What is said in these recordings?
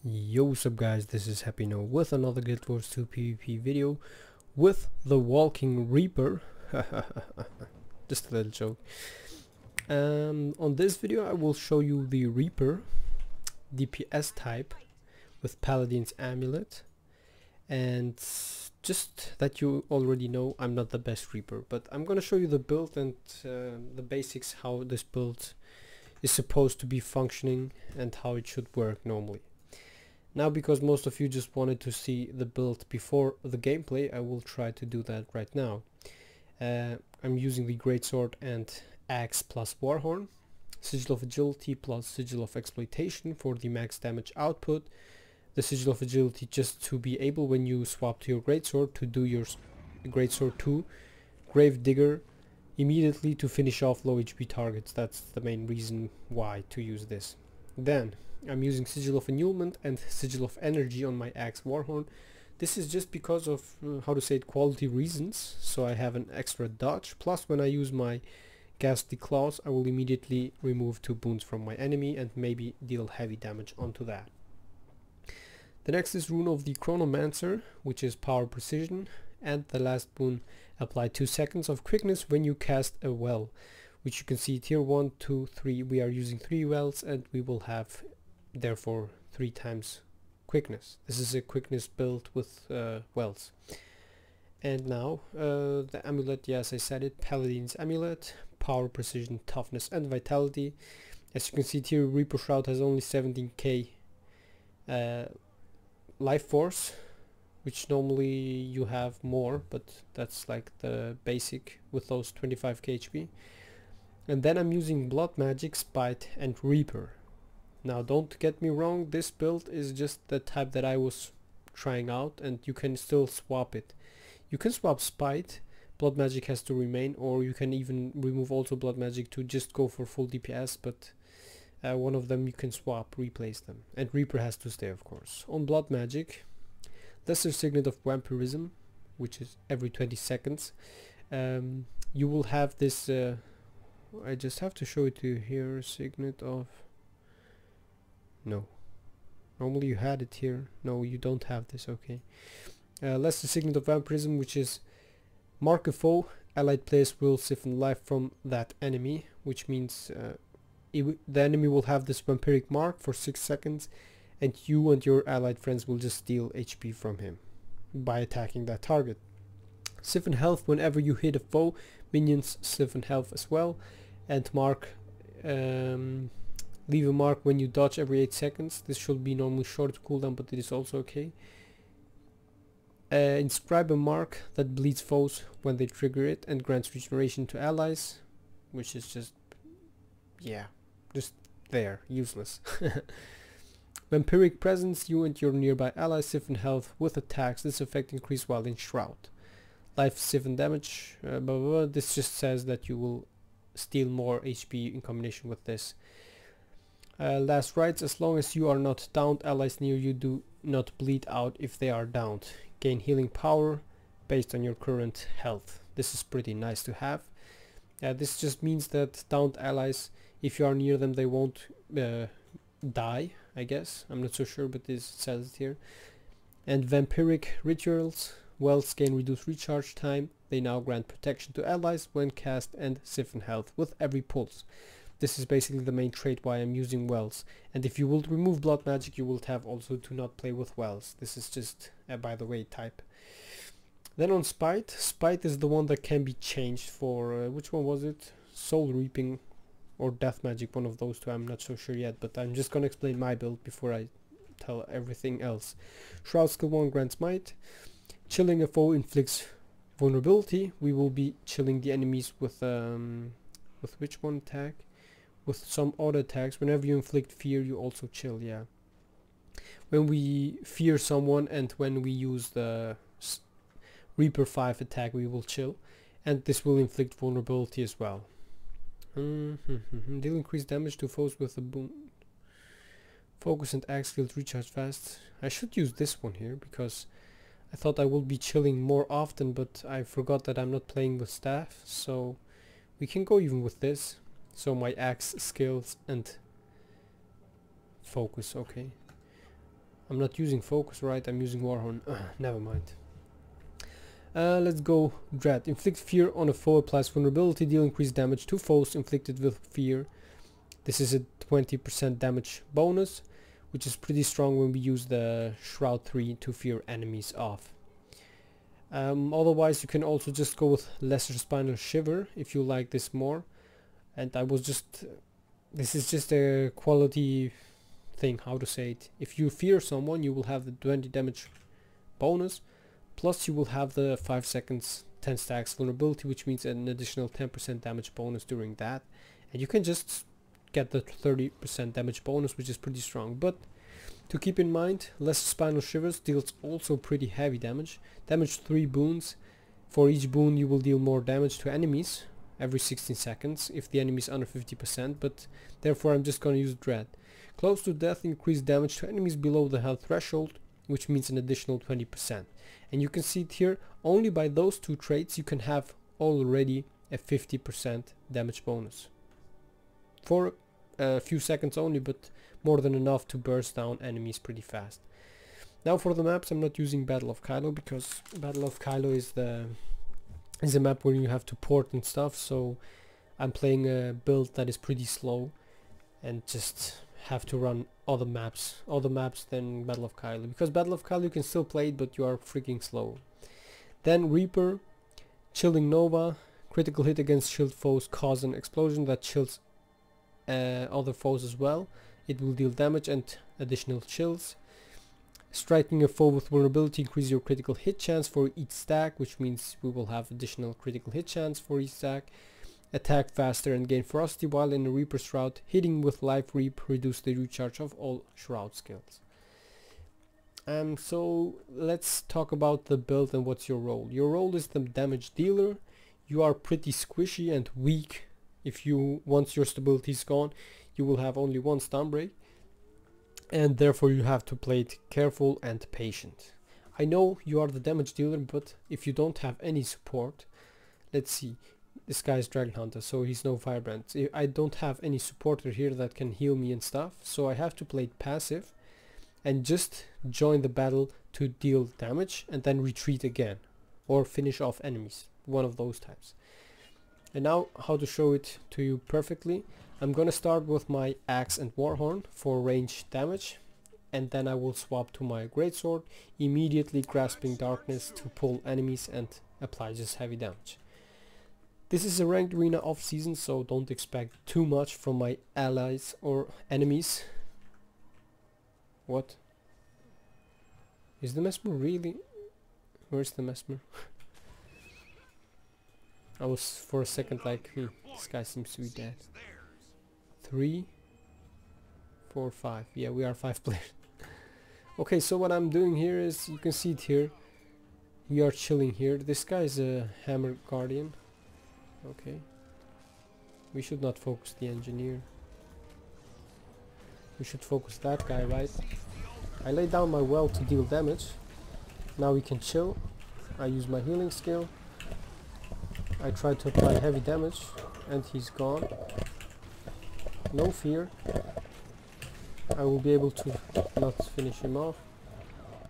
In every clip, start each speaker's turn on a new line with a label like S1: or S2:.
S1: Yo, what's up guys, this is Happy No with another GW2 PvP video with the Walking Reaper. Just a little joke. On this video I will show you the Reaper DPS type with Paladin's Amulet, and just that you already know I'm not the best Reaper, but I'm gonna show you the build and the basics, how this build is supposed to be functioning and how it should work normally. Now, because most of you just wanted to see the build before the gameplay, I will try to do that right now. I'm using the Greatsword and Axe plus Warhorn, Sigil of Agility plus Sigil of Exploitation for the max damage output, the Sigil of Agility just to be able, when you swap to your Greatsword, to do your Greatsword 2, Grave Digger, immediately to finish off low HP targets. That's the main reason why to use this. Then I'm using Sigil of Annulment and Sigil of Energy on my Axe Warhorn. This is just because of, quality reasons, so I have an extra dodge. Plus, when I use my Ghastly Claws, I will immediately remove 2 boons from my enemy and maybe deal heavy damage onto that. The next is Rune of the Chronomancer, which is Power Precision, and the last boon, apply 2 seconds of quickness when you cast a well, which you can see tier 1, 2, 3. We are using 3 wells and we will have therefore 3 times quickness. This is a quickness build with wells. And now the amulet, yes, I said it, Paladin's Amulet, Power, Precision, Toughness and Vitality. As you can see here, Reaper Shroud has only 17k life force, which normally you have more, but that's like the basic with those 25k HP. And then I'm using Blood Magic, Spite and Reaper. Now don't get me wrong, this build is just the type that I was trying out, and you can still swap it. You can swap Spite, Blood Magic has to remain, or you can even remove also Blood Magic to just go for full DPS, but one of them you can swap, replace them. And Reaper has to stay, of course. On Blood Magic, Lesser Signet of Vampirism, which is every 20 seconds. You will have this, I just have to show it to you here, Signet of... No, normally you had it here. No, you don't have this. Okay. Lesser Signet of Vampirism, which is mark a foe, allied players will siphon life from that enemy, which means the enemy will have this vampiric mark for 6 seconds, and you and your allied friends will just steal HP from him by attacking that target. Siphon health whenever you hit a foe, minions siphon health as well, and mark leave a mark when you dodge every 8 seconds. This should be normally short cooldown, but it is also okay. Inscribe a mark that bleeds foes when they trigger it and grants regeneration to allies, which is just, yeah, just there, useless. Vampiric Presence, you and your nearby allies siphon health with attacks. This effect increase while in Shroud. Life siphon damage, blah, blah, blah. This just says that you will steal more HP in combination with this. Last rites, as long as you are not downed, allies near you do not bleed out if they are downed. Gain healing power based on your current health. This is pretty nice to have. This just means that downed allies, if you are near them, they won't die, I guess. I'm not so sure, but this says it here. And Vampiric Rituals, wells gain reduced recharge time. They now grant protection to allies when cast and siphon health with every pulse. This is basically the main trait why I'm using wells. And if you will remove Blood Magic, you will have also to not play with wells. This is just by the way type. Then on Spite, Spite is the one that can be changed for, which one was it? Soul Reaping or Death Magic, one of those two, I'm not so sure yet, but I'm just gonna explain my build before I tell everything else. Shroud skill 1 grants might. Chilling a foe inflicts vulnerability. We will be chilling the enemies with which one attack? With some auto attacks. Whenever you inflict fear, you also chill, yeah. When we fear someone and when we use the Reaper 5 attack, we will chill. And this will inflict vulnerability as well. Deal increased damage to foes with a boon. Focus and axe field recharge fast. I should use this one here because I thought I will be chilling more often, but I forgot that I'm not playing with staff, so we can go even with this. So my axe skills and focus, okay. I'm not using focus, right? I'm using Warhorn. Never mind. Let's go Dread. Inflict fear on a foe, applies vulnerability, deal increased damage to foes inflicted with fear. This is a 20% damage bonus, which is pretty strong when we use the Shroud 3 to fear enemies off. Otherwise you can also just go with Lesser Spinal Shiver if you like this more. And I was just... this is just a quality thing, how to say it. If you fear someone, you will have the 20 damage bonus, plus you will have the 5 seconds 10 stacks vulnerability, which means an additional 10% damage bonus during that. And you can just get the 30% damage bonus, which is pretty strong. But to keep in mind, Lesser Spinal Shivers deals also pretty heavy damage. Damage 3 boons. For each boon you will deal more damage to enemies every 16 seconds if the enemy is under 50%, but therefore I'm just gonna use Dread. Close to death, increase damage to enemies below the health threshold, which means an additional 20%. And you can see it here, only by those two traits you can have already a 50% damage bonus. For a few seconds only, but more than enough to burst down enemies pretty fast. Now for the maps, I'm not using Battle of Kylo because Battle of Kylo is a map where you have to port and stuff, so I'm playing a build that is pretty slow and just have to run other maps than Battle of Kylo, because Battle of Kylo you can still play it, but you are freaking slow. Then Reaper, Chilling Nova, critical hit against shield foes, cause an explosion that chills other foes as well. It will deal damage and additional chills. Striking a foe with vulnerability, increase your critical hit chance for each stack, which means we will have additional critical hit chance for each stack. Attack faster and gain ferocity while in a Reaper Shroud. Hitting with Life Reap, reduce the recharge of all Shroud skills. So let's talk about the build and what's your role. Your role is the damage dealer. You are pretty squishy and weak. Once your stability is gone, you will have only one stun break, and therefore you have to play it careful and patient. I know you are the damage dealer, but if you don't have any support, let's see, this guy is Dragon Hunter, so he's no Firebrand. I don't have any supporter here that can heal me and stuff, so I have to play it passive and just join the battle to deal damage and then retreat again, or finish off enemies, one of those types. And now how to show it to you perfectly. I'm gonna start with my axe and warhorn for range damage, and then I will swap to my greatsword, immediately grasping darkness to pull enemies and apply just heavy damage. This is a ranked arena off season, so don't expect too much from my allies or enemies. What? Is the Mesmer really? Where's the Mesmer? I was for a second like, this guy seems to be dead. 3, 4, 5. Yeah, we are 5 players. Okay, so what I'm doing here is, you can see it here. We are chilling here. This guy is a Hammer Guardian. Okay. We should not focus the engineer. We should focus that guy, right? I lay down my well to deal damage. Now we can chill. I use my healing skill. I try to apply heavy damage and he's gone. No fear. I will be able to not finish him off.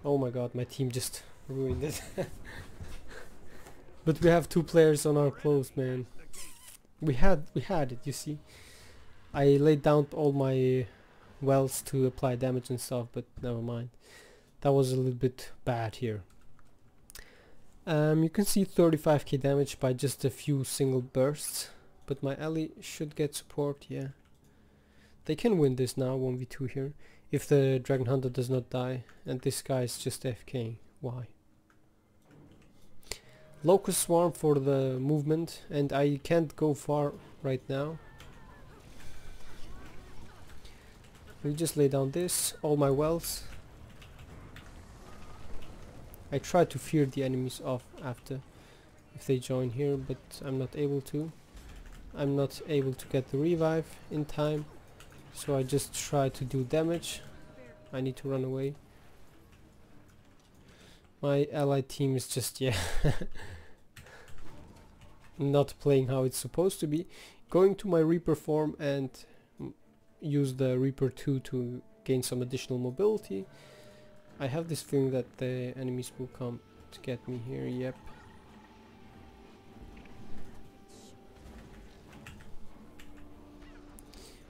S1: Oh my god, my team just ruined it. But we have 2 players on our close, man. We had it, you see. I laid down all my wells to apply damage and stuff, but never mind. That was a little bit bad here. You can see 35k damage by just a few single bursts, but my ally should get support, yeah. They can win this now, 1v2 here, if the Dragon Hunter does not die, and this guy is just FKing. Why? Locust Swarm for the movement, and I can't go far right now. We just lay down this, all my wells. I try to fear the enemies off after if they join here, but I'm not able to. I'm not able to get the revive in time, so I just try to do damage. I need to run away. My allied team is just, yeah, not playing how it's supposed to be. Going to my Reaper form and use the Reaper 2 to gain some additional mobility. I have this feeling that the enemies will come to get me here. Yep.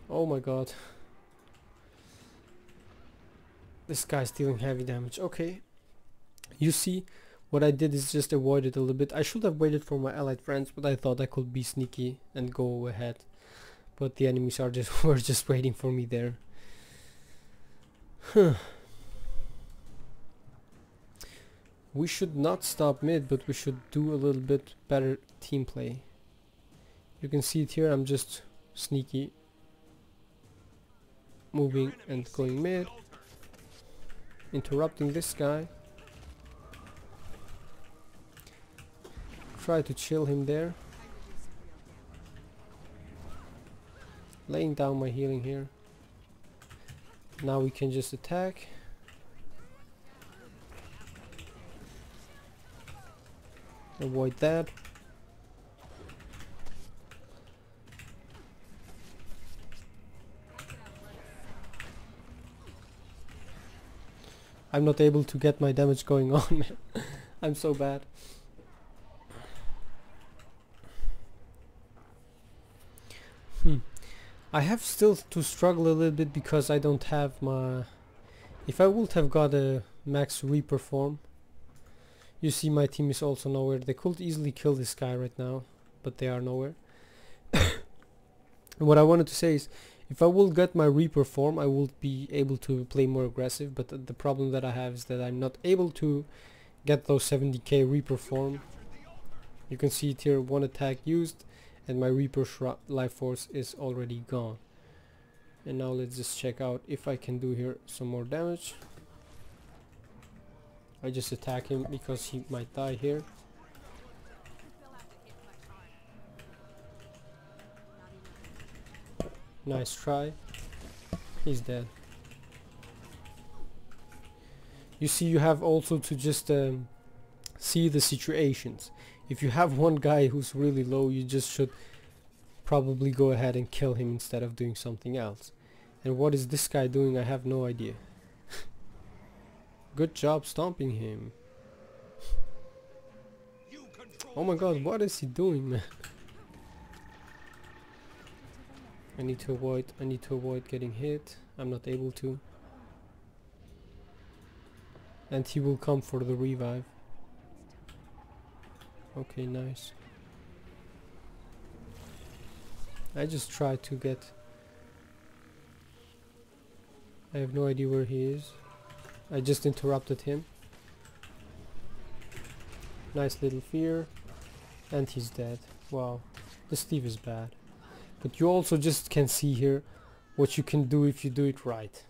S1: Oh my god. This guy's dealing heavy damage. Okay. You see, what I did is just avoid it a little bit. I should have waited for my allied friends, but I thought I could be sneaky and go ahead. But the enemies are just were just waiting for me there. Huh. We should not stop mid, but we should do a little bit better team play. You can see it here, I'm just sneaky moving and going mid, interrupting this guy. Try to chill him there. Laying down my healing here. Now we can just attack. Avoid that. I'm not able to get my damage going on, man. I'm so bad. I have still to struggle a little bit because I don't have my... If I would have got a max Reaper form. You see my team is also nowhere. They could easily kill this guy right now, but they are nowhere. And what I wanted to say is, if I will get my Reaper form, I will be able to play more aggressive, but the problem that I have is that I'm not able to get those 70k Reaper form. You can see it here, one attack used, and my Reaper life force is already gone. And now let's just check out if I can do here some more damage. I just attack him because he might die here. Nice try. He's dead. You see, you have also to just see the situations. If you have one guy who's really low, you just should probably go ahead and kill him instead of doing something else. And what is this guy doing? I have no idea. Good job stomping him. Oh my god, what is he doing, man? I need to avoid getting hit. I'm not able to. And he will come for the revive. Okay, nice. I just try to get... I have no idea where he is. I just interrupted him. Nice little fear. And he's dead. Wow. The Steve is bad. But you also just can see here what you can do if you do it right.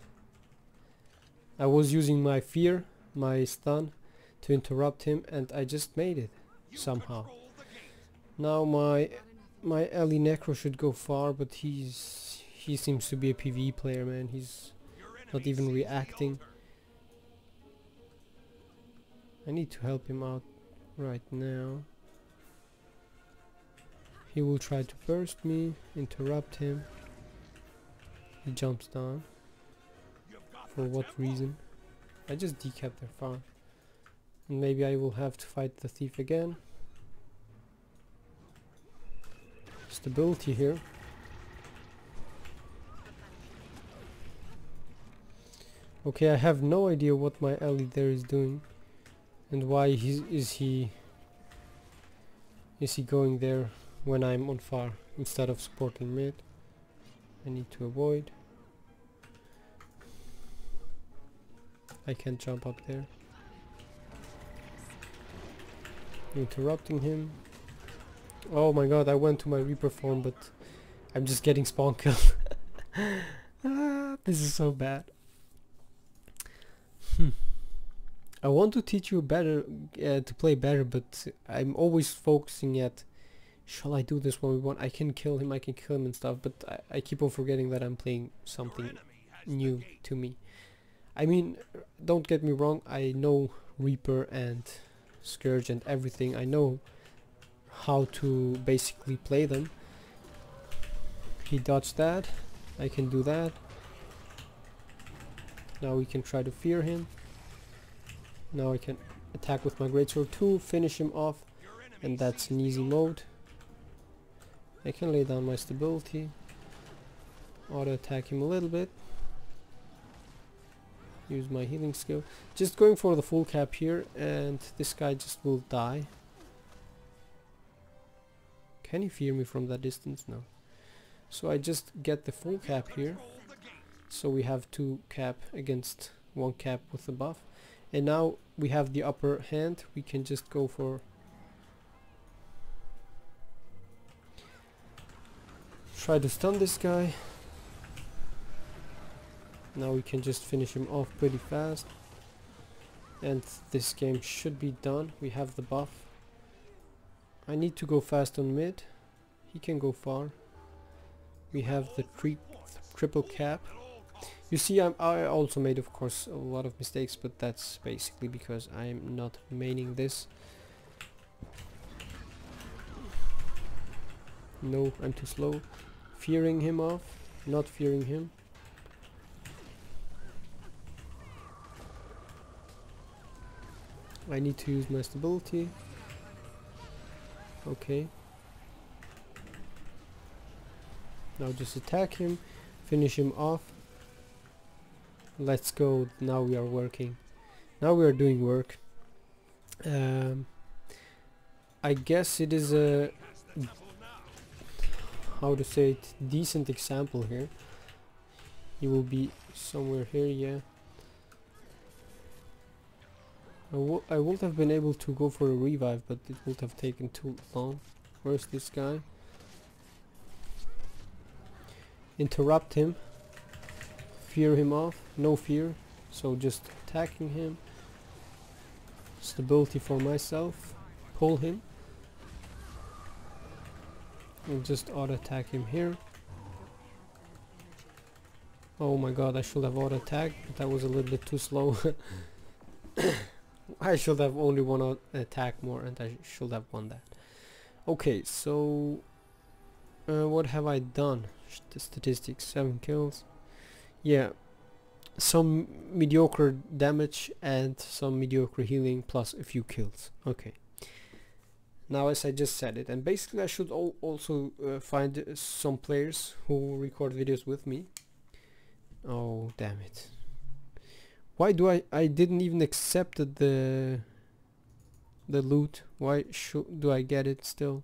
S1: I was using my fear, my stun, to interrupt him, and I just made it somehow. Now my Ellie Necro should go far, but he seems to be a PvE player, man. He's not even reacting. I need to help him out right now. He will try to burst me, interrupt him. He jumps down. For what reason? I just decapped their farm. And maybe I will have to fight the thief again. Stability here. Okay, I have no idea what my ally there is doing. And why is he going there when I'm on far instead of supporting mid. I need to avoid. I can't jump up there. Interrupting him. Oh my god, I went to my Reaper form, but I'm just getting spawn killed. This is so bad. I want to teach you better to play better, but I'm always focusing at, shall I do this 1v1? I can kill him and stuff, but I keep on forgetting that I'm playing something new to me. I mean, don't get me wrong, I know Reaper and Scourge and everything. I know how to basically play them. He dodged that. I can do that. Now we can try to fear him. Now I can attack with my greatsword too, finish him off, and that's an easy mode. I can lay down my stability, auto attack him a little bit, use my healing skill, just going for the full cap here, and this guy just will die. Can he fear me from that distance? No. So I just get the full cap here, so we have 2 cap against 1 cap with the buff, and now we have the upper hand. We can just go for try to stun this guy. Now we can just finish him off pretty fast, and this game should be done. We have the buff. I need to go fast on mid. He can go far. We have the triple cap. You see, I also made, of course, a lot of mistakes, but that's basically because I'm not maining this. No, I'm too slow. Fearing him off, not fearing him. I need to use my stability. Okay. Now just attack him, finish him off. Let's go. Now we are working. Now we are doing work. I guess it is a, how to say it, decent example here. He will be somewhere here, yeah. I would have been able to go for a revive, but it would have taken too long. Where's this guy? Interrupt him. Fear him off. No fear. So just attacking him. Stability for myself. Pull him. And just auto attack him here. Oh my god, I should have auto attacked, but that was a little bit too slow. I should have only one attack more, and I should have won that. Okay, so what have I done? The statistics: 7 kills. Yeah, some mediocre damage and some mediocre healing plus a few kills. Okay. Now, as I just said it, and basically I should also find some players who record videos with me. Oh, damn it. Why do I didn't even accept the loot. Why do I get it still?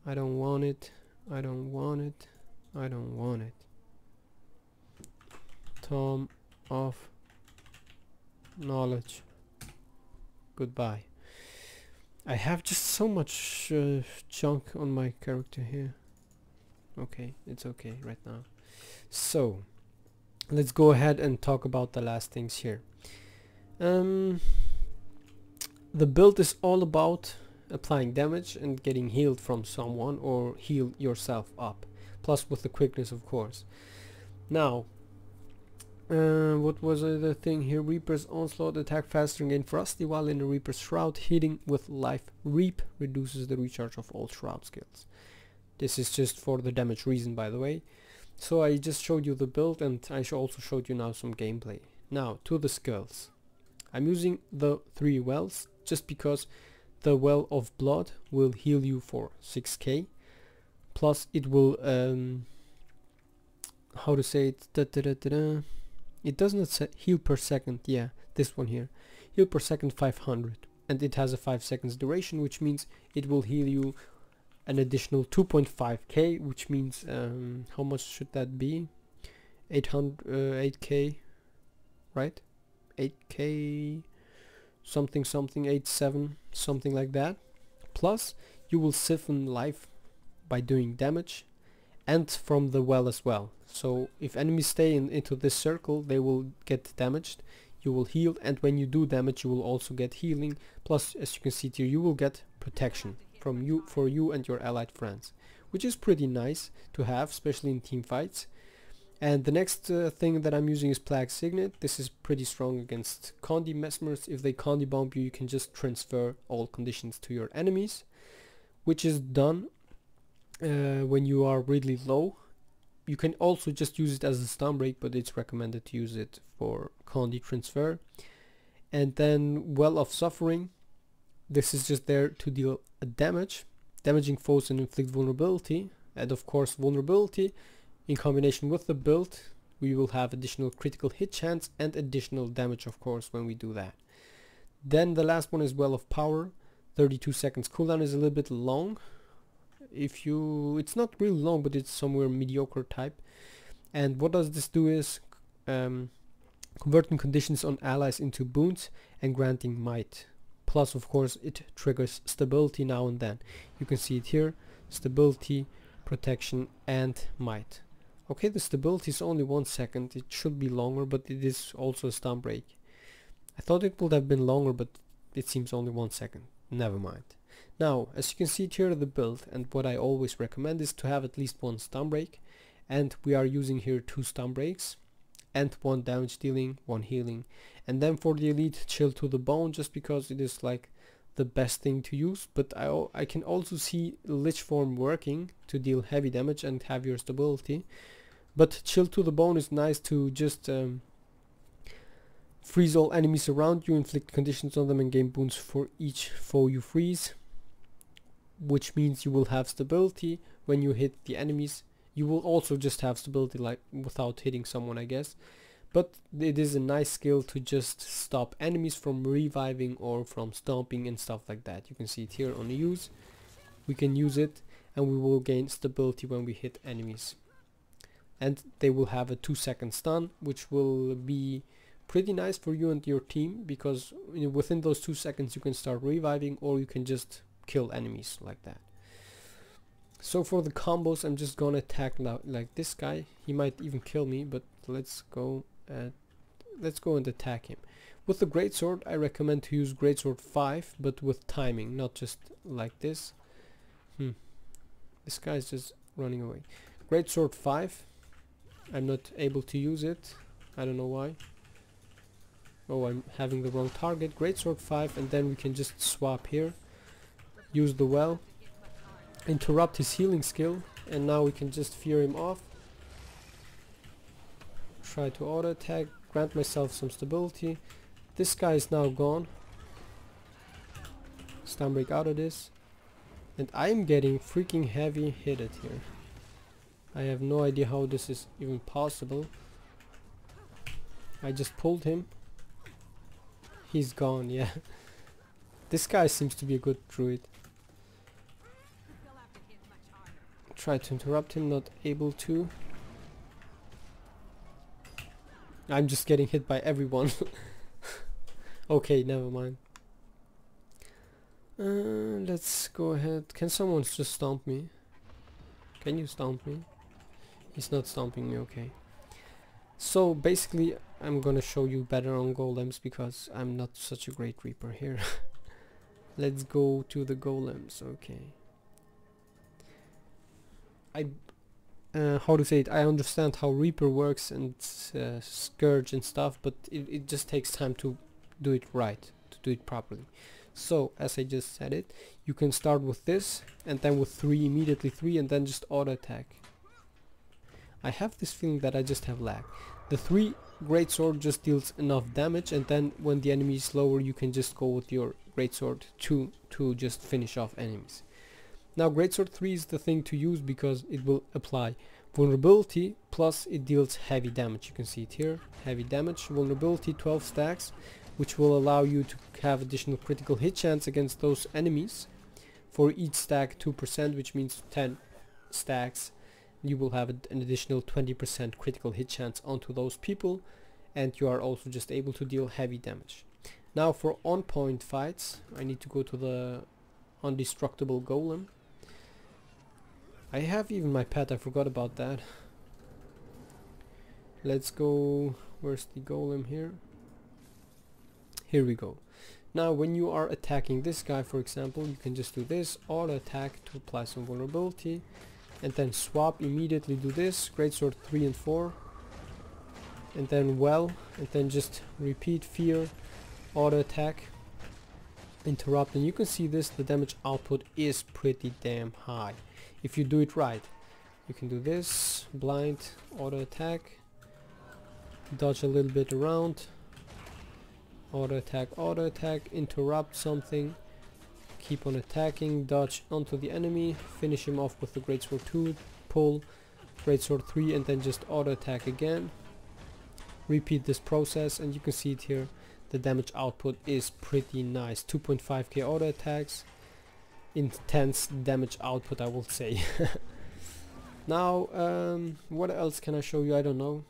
S1: I don't want it. I don't want it. I don't want it. Tom of knowledge. Goodbye. I have just so much junk on my character here. Okay, it's okay right now. So let's go ahead and talk about the last things here. The build is all about applying damage and getting healed from someone, or heal yourself up, plus with the quickness, of course. Now, what was the thing here? Reaper's Onslaught, attack faster and gain Frosty while in the Reaper's Shroud. Hitting with Life Reap reduces the recharge of all Shroud skills. This is just for the damage reason, by the way. So I just showed you the build, and I also showed you now some gameplay. Now to the skills. I'm using the 3 wells just because the Well of Blood will heal you for 6k, plus it will how to say it, it does not say heal per second. Yeah, this one here, heal per second 500, and it has a 5 seconds duration, which means it will heal you an additional 2.5k, which means how much should that be? 8k, right? 8k something something, 87, something like that. Plus you will siphon life by doing damage, and from the well as well. So if enemies stay into this circle, they will get damaged. You will heal, and when you do damage you will also get healing. Plus, as you can see here, you will get protection from you for you and your allied friends, which is pretty nice to have, especially in team fights. And the next thing that I'm using is Plague Signet. This is pretty strong against Condi Mesmers. If they Condi bomb you, you can just transfer all conditions to your enemies, which is done when you are really low. You can also just use it as a stun break, but it's recommended to use it for Condi transfer. And then Well of Suffering. This is just there to deal damage, damaging foes and inflict vulnerability. And of course vulnerability in combination with the build, we will have additional critical hit chance and additional damage of course when we do that. Then the last one is Well of Power. 32 seconds cooldown is a little bit long. It's not really long, but it's somewhere mediocre type. And what does this do is converting conditions on allies into boons and granting might. Plus of course it triggers stability now and then. You can see it here, stability, protection and might. Okay, the stability is only 1 second, it should be longer, but it is also a stun break. I thought it would have been longer, but it seems only 1 second. Never mind. Now, as you can see here, the build, and what I always recommend is to have at least 1 stun break, and we are using here 2 stun breaks and 1 damage dealing, 1 healing. And then for the elite, Chill to the Bone, just because it is like the best thing to use. But I can also see Lich form working to deal heavy damage and have your stability. But Chill to the Bone is nice to just freeze all enemies around you, inflict conditions on them and gain boons for each foe you freeze, which means you will have stability when you hit the enemies. You will also just have stability like without hitting someone, I guess. But it is a nice skill to just stop enemies from reviving or from stomping and stuff like that. You can see it here on the use. We can use it and we will gain stability when we hit enemies. And they will have a 2-second stun, which will be pretty nice for you and your team, because within those 2 seconds you can start reviving or you can just kill enemies like that. So for the combos, I'm just gonna attack like this guy. He might even kill me, but let's go and attack him. With the greatsword, I recommend to use greatsword 5, but with timing, not just like this. This guy's just running away. Greatsword 5. I'm not able to use it. I don't know why. Oh, I'm having the wrong target. Greatsword 5, and then we can just swap here. Use the well. Interrupt his healing skill, and now we can just fear him off. Try to auto attack, grant myself some stability. This guy is now gone. Stun break out of this. And I'm getting freaking heavy hitted here. I have no idea how this is even possible. I just pulled him. He's gone, yeah. This guy seems to be a good druid. Try to interrupt him, not able to. I'm just getting hit by everyone. Okay, never mind. Let's go ahead. Can someone just stomp me? Can you stomp me? He's not stomping me, okay. So basically I'm gonna show you better on golems because I'm not such a great reaper here. Let's go to the golems, okay. How to say it, I understand how Reaper works and Scourge and stuff, but it just takes time to do it right, to do it properly. So as I just said it, you can start with this and then with 3, immediately 3, and then just auto attack. I have this feeling that I just have lag. The 3 greatsword just deals enough damage, and then when the enemy is lower you can just go with your greatsword to just finish off enemies. Now greatsword 3 is the thing to use because it will apply vulnerability, plus it deals heavy damage. You can see it here, heavy damage, vulnerability 12 stacks, which will allow you to have additional critical hit chance against those enemies. For each stack 2%, which means 10 stacks, you will have an additional 20% critical hit chance onto those people, and you are also just able to deal heavy damage. Now for on point fights, I need to go to the undestructible golem. I have even my pet, I forgot about that. Let's go, where's the golem here? Here we go. Now when you are attacking this guy, for example, you can just do this, auto attack to apply some vulnerability, and then swap, immediately do this, greatsword 3 and 4, and then well, and then just repeat fear, auto attack, interrupt, and you can see this, the damage output is pretty damn high if you do it right. You can do this, blind, auto attack, dodge a little bit around, auto attack, interrupt something, keep on attacking, dodge onto the enemy, finish him off with the greatsword 2, pull, greatsword 3, and then just auto attack again. Repeat this process, and you can see it here. The damage output is pretty nice. 2.5k auto attacks, intense damage output, I will say. Now, what else can I show you? I don't know.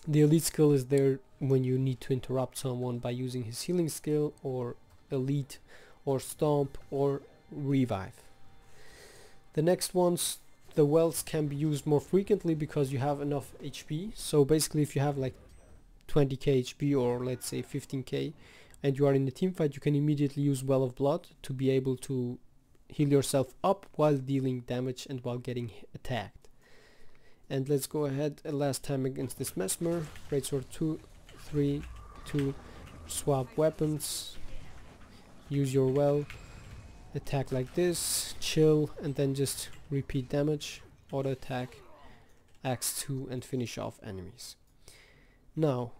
S1: The elite skill is there when you need to interrupt someone by using his healing skill, or elite, or stomp, or revive. The next ones, the wells, can be used more frequently because you have enough HP. So basically, if you have like 20k HP, or let's say 15k, and you are in a team fight, you can immediately use Well of Blood to be able to heal yourself up while dealing damage and while getting attacked. And let's go ahead last time against this Mesmer. Greatsword 2, 3, 2, swap weapons, use your well, attack like this, chill, and then just repeat damage, auto attack, axe 2, and finish off enemies. Now,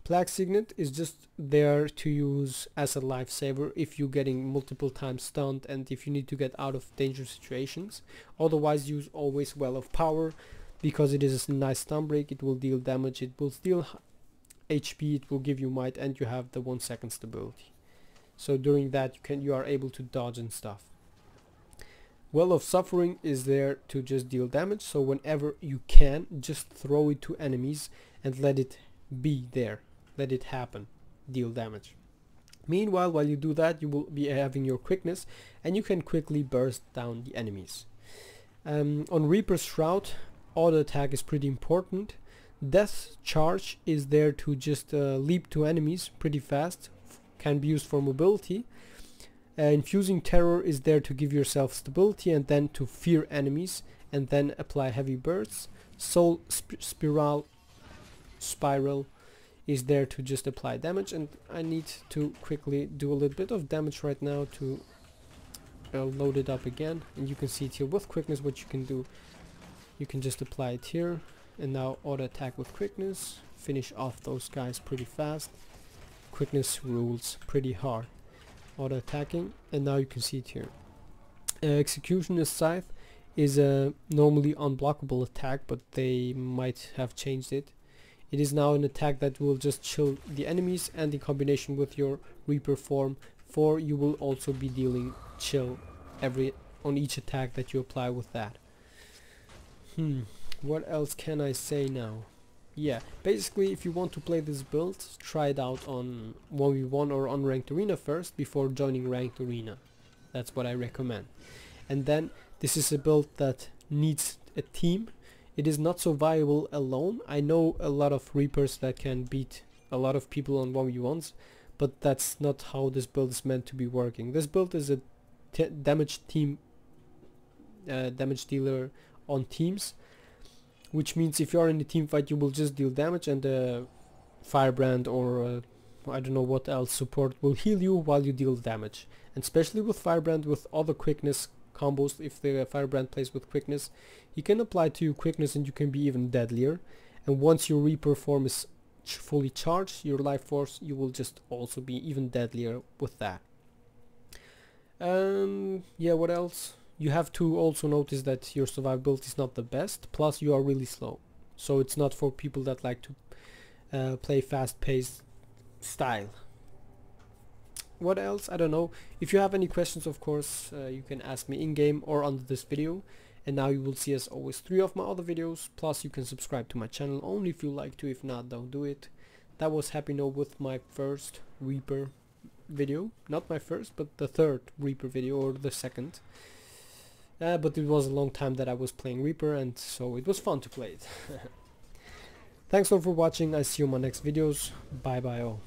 S1: Plague Signet is just there to use as a lifesaver if you're getting multiple times stunned and if you need to get out of dangerous situations. Otherwise, use always Well of Power, because it is a nice stun break. It will deal damage, it will steal HP, it will give you might, and you have the 1 second stability. So during that you are able to dodge and stuff. Well of Suffering is there to just deal damage, so whenever you can, just throw it to enemies and let it be there. Let it happen, deal damage. Meanwhile, while you do that, you will be having your quickness, and you can quickly burst down the enemies. On Reaper's Shroud, auto attack is pretty important. Death Charge is there to just leap to enemies pretty fast, can be used for mobility. Infusing Terror is there to give yourself stability and then to fear enemies, and then apply heavy bursts. Soul Spiral is there to just apply damage, and I need to quickly do a little bit of damage right now to load it up again. And you can see it here with quickness. What you can do, you can just apply it here, and now auto attack with quickness, finish off those guys pretty fast. Quickness rules pretty hard. Auto attacking, and now you can see it here. Executioner's Scythe is a normally unblockable attack, but they might have changed it. It is now an attack that will just chill the enemies, and in combination with your Reaper form 4, you will also be dealing chill on each attack that you apply with that. What else can I say now? Yeah, basically, if you want to play this build, try it out on 1v1 or on ranked arena first before joining ranked arena. That's what I recommend. And then this is a build that needs a team. It is not so viable alone. I know a lot of Reapers that can beat a lot of people on 1v1s, but that's not how this build is meant to be working. This build is a damage dealer on teams, which means if you are in a team fight, you will just deal damage, and Firebrand or I don't know what else support will heal you while you deal damage. And especially with Firebrand, with all the quickness combos, if the Firebrand plays with quickness, he can apply to you quickness and you can be even deadlier. And once your Reaper form is fully charged, your life force, you will just also be even deadlier with that. Yeah, what else? You have to also notice that your survivability is not the best, plus you are really slow. So it's not for people that like to play fast-paced style. What else? I don't know. If you have any questions, of course, you can ask me in-game or under this video. And now you will see, as always, 3 of my other videos, plus you can subscribe to my channel only if you like to. If not, don't do it. That was Happy No with my first Reaper video. Not my first, but the third Reaper video, or the second. But it was a long time that I was playing Reaper, and so it was fun to play it. Thanks all for watching. I see you in my next videos. Bye bye all.